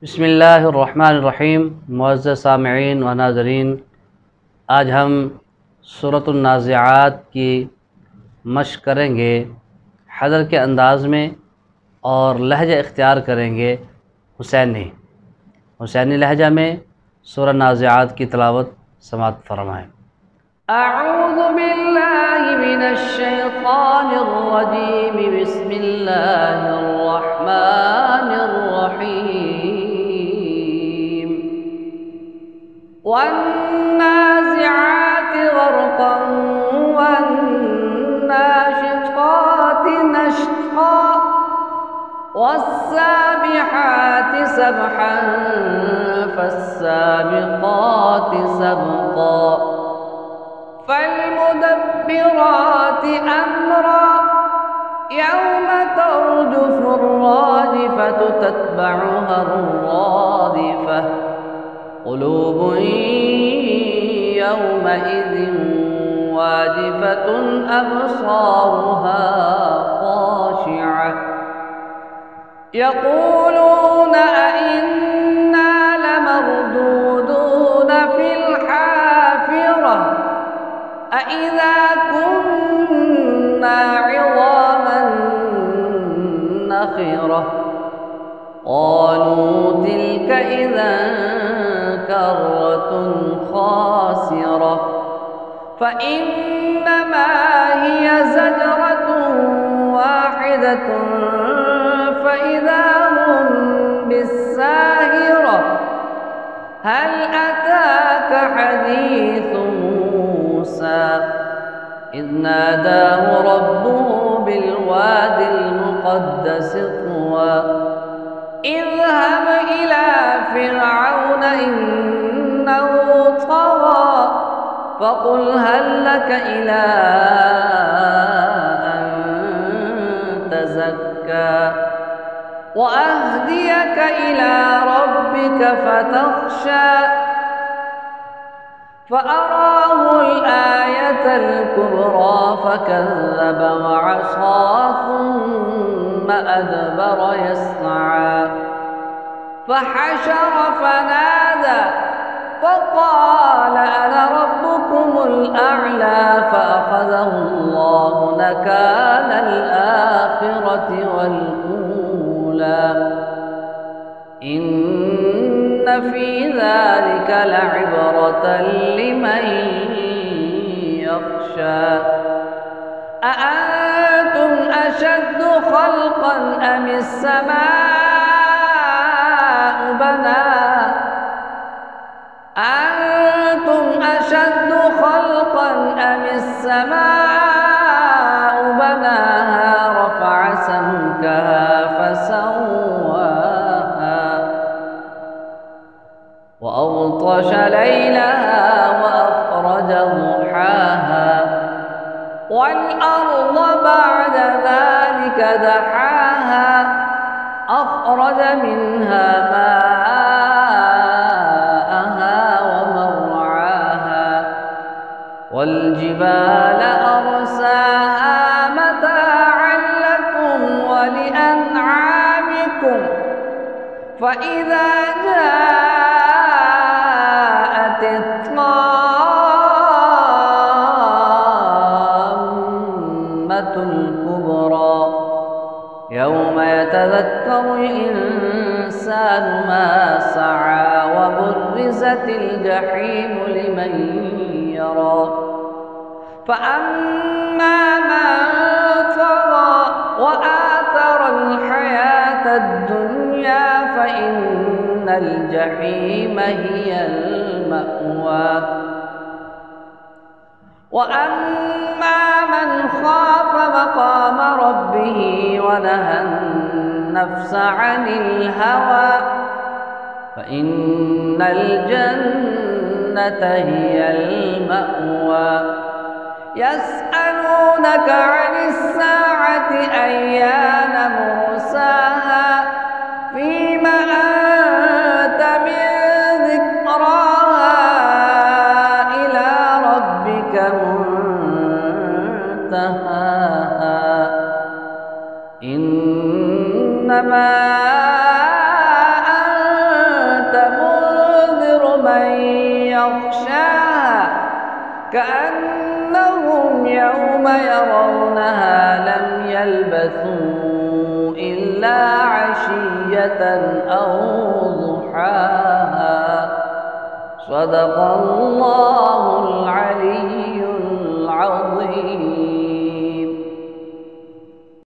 बिस्मिल्लाहिर्रहमानिर्रहीम। मुअज़्ज़ज़ सामिईन व नाज़रीन, आज हम सूरतुन नाज़िआत की मश्क करेंगे हज़र के अंदाज़ में और लहजा इख्तियार करेंगे हुसैनी लहजा में सूरह नाज़िआत की तिलावत समाअत फरमाएँ। अऊज़ु बिल्लाहि मिनश शैतानिर रजीम, बिस्मिल्लाहिर रहमानिर रहीम। वन्नाज़िआति ग़र्क़न वन्नाशिताति नश्ता वस्साबिहाति सबहन फस्साबिक़ाति सबक़ा फल्मुदब्बिराति अम्रा यौम तर्जुफ़ु अर्राजिफ़तु तत्बअुहा अर्रादिफ़ह क़ुलूबुन यौमइज़िन वाजिफ़तुन अब्सारुहा ख़ाशिअः यक़ूलून अइन्ना लमरदूदून फ़िल हाफ़िरह अइज़ा कुन्ना इज़ामन नख़िरह क़ालू तिल्क इज़न कर्रतुन ख़ासिरह फ़इन्नमा हिय ज़जरतुन वाहिदतुन फ़इज़ा हुम बिस्साहिरह हल अताक हदीथु मूसा इज़ नादाहु रब्बुहु बिलवादिल मुक़द्दसि तुवा इज़हब इला फ़िरअौन इन्नहु तग़ा फ़क़ुल हल लक इला अन तज़क्का वअहदियक इला रब्बिक फ़तख़शा फ़अराहुल आयतल कुब्रा फ़कज़्ज़ब वअसा थुम्म अदबर यस्अा फ़हशर फ़नादा फ़क़ाल अना रब्बुकुमुल अअला फ़अख़ज़हुल्लाहु नकालल आखिरति वल ऊला इन्न फ़ी ज़ालिक लइब्रतन लिमन यख़शा अअंतुम अशद्दु ख़ल्क़न अमिस समाअु बनाहा أأنتم أشد خلقا أم السماء بناها رفع سمكها فسواها وأغطش ليلها وأخرج ضحاها والأرض بعد ذلك دحاها أخرج منها ماءها والجبال أرساها متاعا لكم ولأنعامكم فإذا جاءت الطامة الكبرى يوم يتذكر الإنسان ما سعى وبرزت الجحيم لمن يرى فأما من طغى وآثر الحياة الدنيا فإن الجحيم هي المأوى وأما من خاف مقام ربه ونهى النفس عن الهوى فإن الجنة هي المأوى يسألونك عن الساعة أيان مرساها فيم أنت من ذكراها إلى ربك منتهاها إنما كأنهم يوم يرونها لم يلبثوا إلا عشية أو ضحاها. صدق الله العلي العظيم.